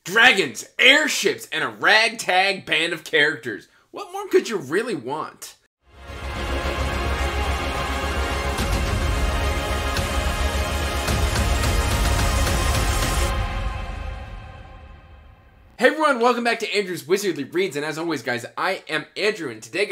Dragons, airships, and a ragtag band of characters. What more could you really want? Hey everyone, welcome back to Andrew's Wizardly Reads, and as always guys, I am Andrew, and today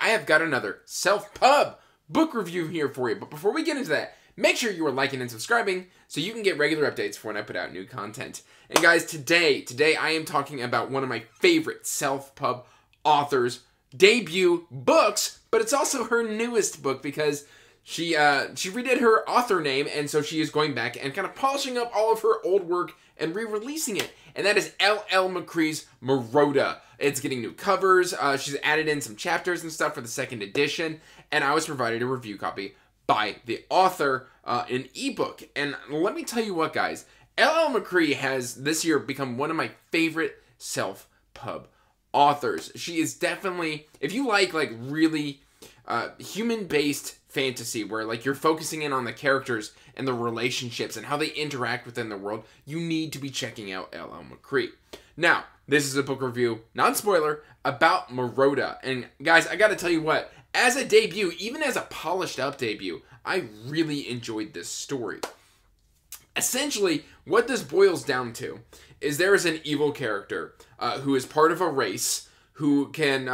I have got another self-pub book review here for you. But before we get into that, make sure you are liking and subscribing so you can get regular updates for when I put out new content. And guys, today I am talking about one of my favorite self-pub authors' debut books, but it's also her newest book because she redid her author name, and so she is going back and kind of polishing up all of her old work and re-releasing it. And that is L.L. Macrea's Moroda. It's getting new covers. She's added in some chapters and stuff for the second edition, and I was provided a review copy by the author in ebook. And let me tell you what, guys, L.L. Macrea has this year become one of my favorite self-pub authors. She is definitely, if you like really human-based fantasy where like you're focusing in on the characters and the relationships and how they interact within the world, you need to be checking out L.L. Macrea. Now, this is a book review, non-spoiler, about Moroda. And guys, I gotta tell you what, as a debut, even as a polished up debut, I really enjoyed this story. Essentially, what this boils down to is there is an evil character who is part of a race who can,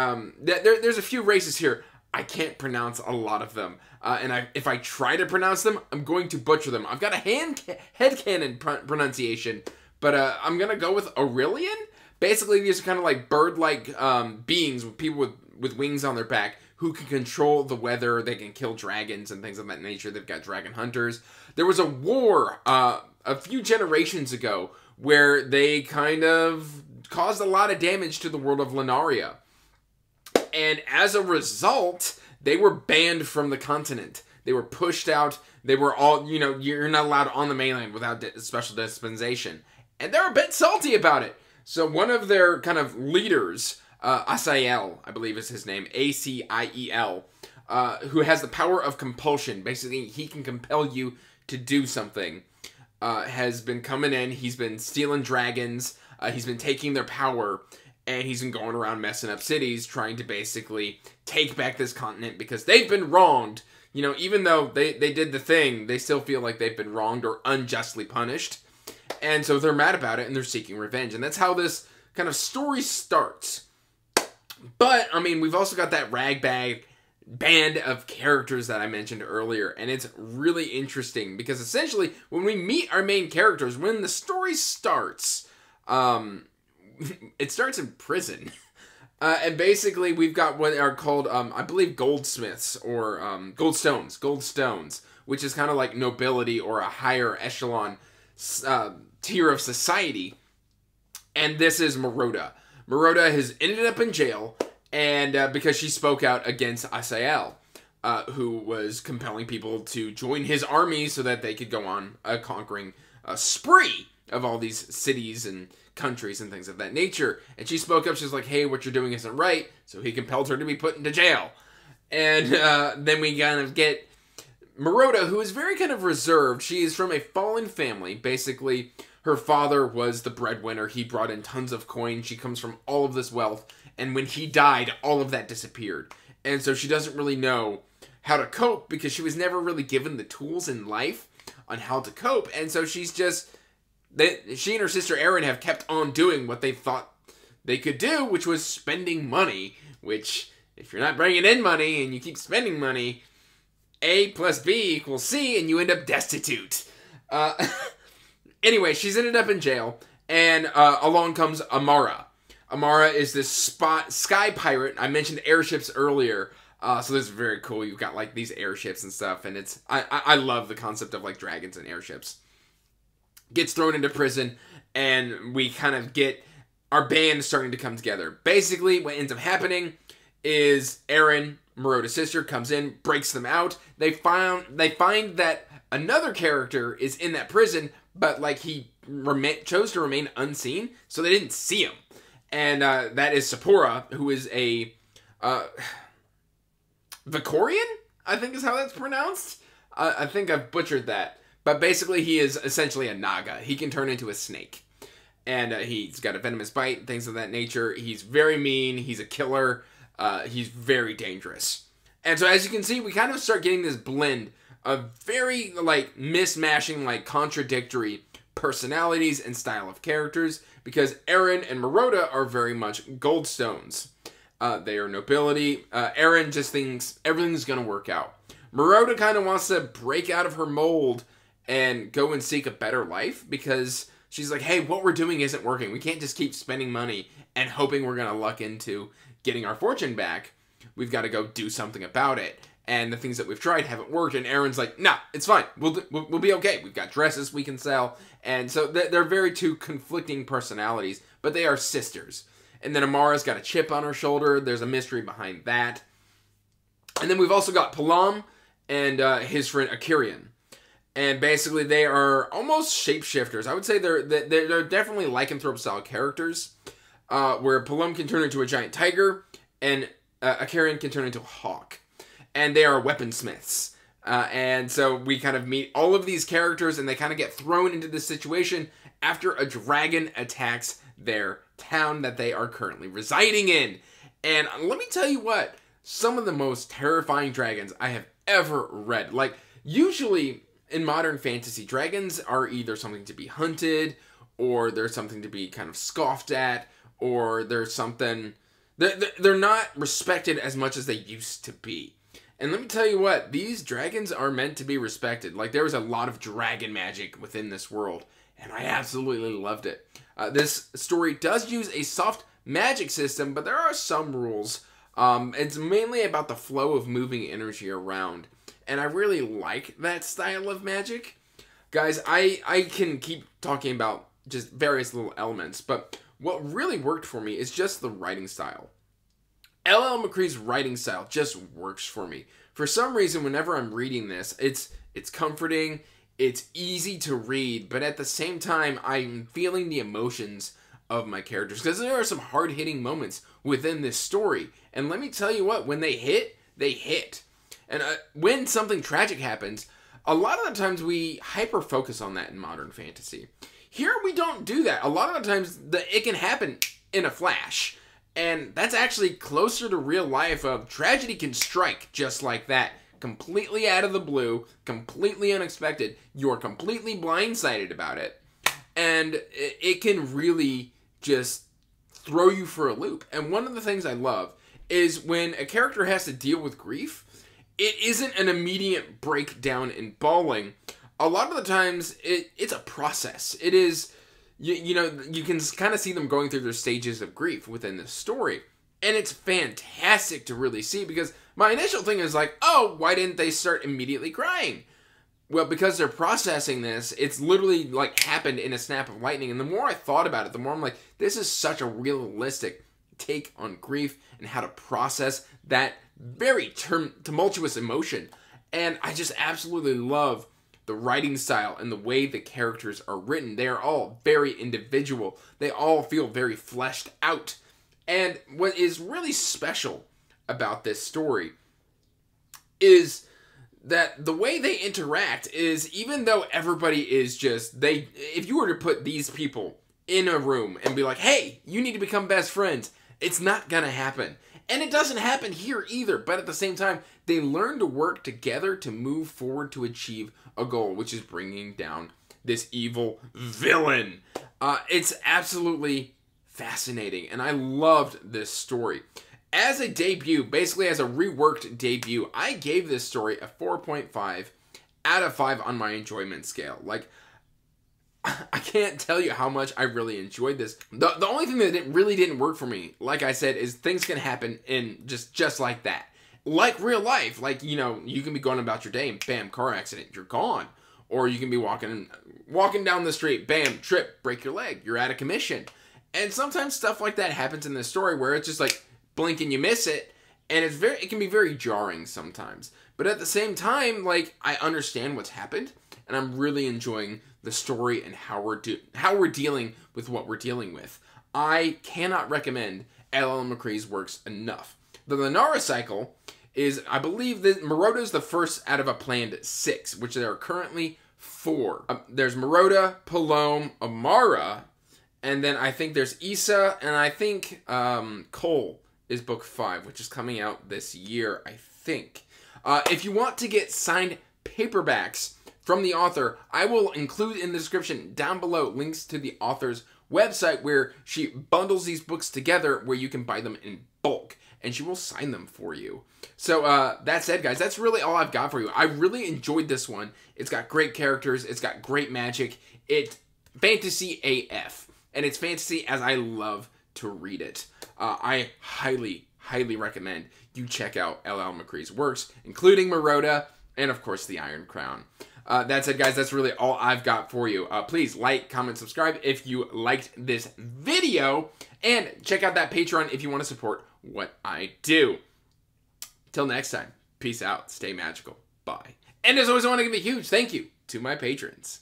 there's a few races here. I can't pronounce a lot of them. And if I try to pronounce them, I'm going to butcher them. I've got a headcanon pronunciation, but I'm going to go with Aurelian. Basically, these are kind of like bird-like beings with people with wings on their back who can control the weather. They can kill dragons and things of that nature. They've got dragon hunters. There was a war a few generations ago where they kind of caused a lot of damage to the world of Lunaria. And as a result, they were banned from the continent. They were pushed out. They were all, you're not allowed on the mainland without special dispensation. And they're a bit salty about it. So one of their kind of leaders, Aciel, I believe is his name, A-C-I-E-L, who has the power of compulsion. Basically, he can compel you to do something, has been coming in. He's been stealing dragons. He's been taking their power. And he's been going around messing up cities, trying to basically take back this continent because they've been wronged. Even though they did the thing, they still feel like they've been wronged or unjustly punished. And so they're mad about it and they're seeking revenge. And that's how this kind of story starts. But, I mean, we've also got that ragbag band of characters that I mentioned earlier. And it's really interesting because essentially when we meet our main characters, when the story starts, it starts in prison. And basically we've got what are called, I believe, goldsmiths or goldstones, which is kind of like nobility or a higher echelon tier of society. And this is Moroda. Moroda has ended up in jail and because she spoke out against Aciel, who was compelling people to join his army so that they could go on a conquering spree of all these cities and countries and things of that nature. And she spoke up. She's like, hey, what you're doing isn't right. So he compelled her to be put into jail. And then we kind of get Moroda, who is very kind of reserved. She is from a fallen family. Basically, her father was the breadwinner. He brought in tons of coin. She comes from all of this wealth. And when he died, all of that disappeared. And so she doesn't really know how to cope because she was never really given the tools in life on how to cope. And so she's just... she and her sister Erin have kept on doing what they thought they could do, which was spending money. Which, if you're not bringing in money and you keep spending money, A plus B equals C, and you end up destitute. Anyway, she's ended up in jail, and along comes Amara. Amara is this sky pirate. I mentioned airships earlier, so this is very cool. You've got like these airships and stuff, and it's I love the concept of like dragons and airships. Gets thrown into prison, and we kind of get our band starting to come together. Basically, what ends up happening is Erin, Moroda's sister, comes in, breaks them out. They find that another character is in that prison, but like he chose to remain unseen, so they didn't see him. And that is Sephora, who is a Vicorian, I think is how that's pronounced. I think I've butchered that. But basically, he is essentially a Naga. He can turn into a snake. and he's got a venomous bite, things of that nature. He's very mean. He's a killer. He's very dangerous. And so as you can see, we kind of start getting this blend of very, like, mishmashing, like, contradictory personalities and style of characters, because Eren and Moroda are very much Goldstones. They are nobility. Eren just thinks everything's going to work out. Moroda kind of wants to break out of her mold and go and seek a better life, because she's like, hey, what we're doing isn't working. We can't just keep spending money and hoping we're going to luck into getting our fortune back. We've got to go do something about it. And the things that we've tried haven't worked. And Eren's like, nah, it's fine. We'll be okay. We've got dresses we can sell. And so they're very two conflicting personalities, but they are sisters. And then Amara's got a chip on her shoulder. There's a mystery behind that. And then we've also got Palam and his friend Akirian. And basically they are almost shapeshifters. I would say they're definitely lycanthrope-style characters, where Palam can turn into a giant tiger, and Akirian can turn into a hawk. And they are weaponsmiths. And so we kind of meet all of these characters, and they kind of get thrown into this situation after a dragon attacks their town that they are currently residing in. And let me tell you what, some of the most terrifying dragons I have ever read. Like, usually in modern fantasy, dragons are either something to be hunted, or they're something to be kind of scoffed at, or there's something... They're not respected as much as they used to be. And let me tell you what, these dragons are meant to be respected. Like, there was a lot of dragon magic within this world, and I absolutely loved it. This story does use a soft magic system, but there are some rules. It's mainly about the flow of moving energy around, and I really like that style of magic. Guys, I can keep talking about just various little elements, but what really worked for me is just the writing style. L.L. Macrea's writing style just works for me. For some reason, whenever I'm reading this, it's comforting, it's easy to read, but at the same time, I'm feeling the emotions of my characters, because there are some hard-hitting moments within this story. And let me tell you what, when they hit, they hit. And when something tragic happens, a lot of the times we hyper-focus on that in modern fantasy. Here, we don't do that. A lot of the times, it can happen in a flash. And that's actually closer to real life of tragedy can strike just like that. Completely out of the blue, completely unexpected. You're completely blindsided about it. And it can really just throw you for a loop. And one of the things I love is when a character has to deal with grief, it isn't an immediate breakdown in bawling. A lot of the times, it's a process. It is... You know, you can kind of see them going through their stages of grief within this story. And it's fantastic to really see, because my initial thing is like, oh, why didn't they start immediately crying? Well, because they're processing this, it's literally like happened in a snap of lightning. And the more I thought about it, the more I'm like, this is such a realistic take on grief and how to process that very tumultuous emotion. And I just absolutely love the writing style and the way the characters are written. They are all very individual. They all feel very fleshed out. And what is really special about this story is that the way they interact is, even though everybody is just, if you were to put these people in a room and be like, hey, you need to become best friends, it's not gonna happen. And it doesn't happen here either, but at the same time, they learn to work together to move forward to achieve a goal, which is bringing down this evil villain. It's absolutely fascinating, and I loved this story. As a debut, basically as a reworked debut, I gave this story a 4.5 out of 5 on my enjoyment scale. Like, I can't tell you how much I really enjoyed this. The only thing that really didn't work for me, like I said, is things can happen in just like that. Like real life. Like, you know, you can be going about your day and bam, car accident, you're gone. Or you can be walking down the street, bam, trip, break your leg, you're out of commission. And sometimes stuff like that happens in this story where it's just like, blink and you miss it. And it can be very jarring sometimes. But at the same time, like, I understand what's happened, and I'm really enjoying the story and how we're dealing with what we're dealing with. I cannot recommend L.L. Macrea's works enough. The Lenara cycle is, I believe that Moroda is the first out of a planned 6, which there are currently 4. There's Moroda, Palome, Amara, And then I think there's Issa, and I think Cole is book 5, which is coming out this year, I think. If you want to get signed paperbacks from the author, I will include in the description down below links to the author's website where she bundles these books together where you can buy them in bulk, and she will sign them for you. So that said, guys, that's really all I've got for you. I really enjoyed this one. It's got great characters. It's got great magic. It's fantasy AF. And it's fantasy as I love to read it. I highly, highly recommend you check out L.L. Macrea's works, including Moroda and, of course, the Iron Crown. That said, guys, that's really all I've got for you. Please like, comment, subscribe if you liked this video. And check out that Patreon if you want to support what I do. Till next time, peace out, stay magical, bye. And as always, I want to give a huge thank you to my patrons.